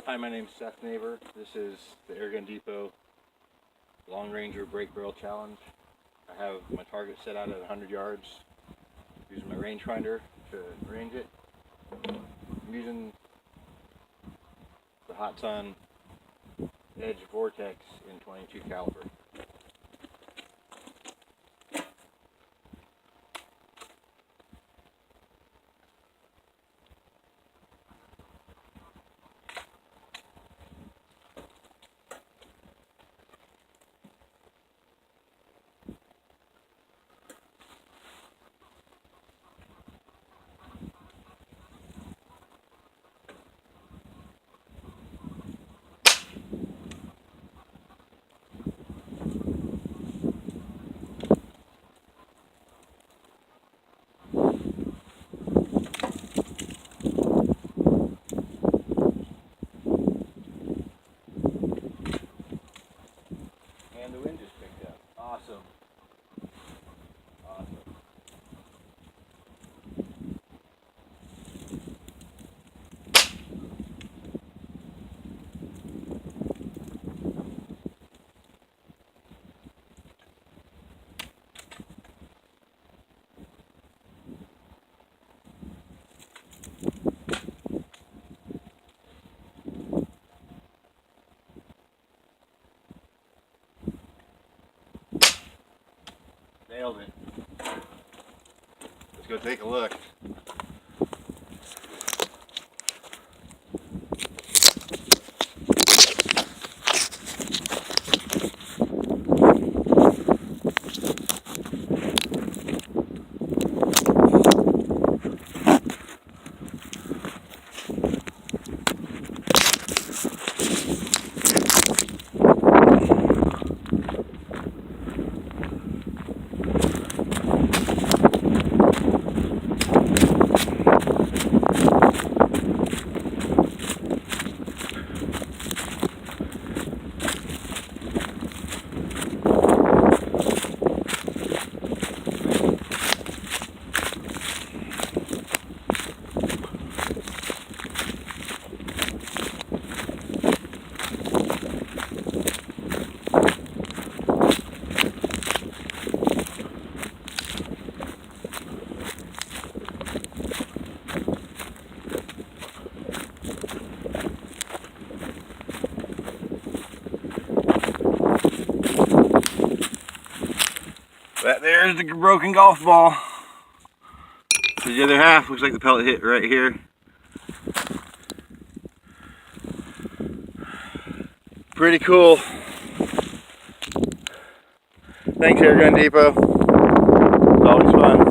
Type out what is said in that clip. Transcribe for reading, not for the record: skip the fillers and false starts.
Hi, my name is Seth Neighbor. This is the Airgun Depot Long Ranger Break Barrel Challenge. I have my target set out at 100 yards. I'm using my rangefinder to range it. I'm using the Hotsun Edge Vortex in 22 caliber. And the wind just picked up. Awesome. Awesome. Nailed it. Let's go take a look. That there's the broken golf ball. The other half looks like the pellet hit right here. Pretty cool. Thanks, Airgun Depot. It's always fun.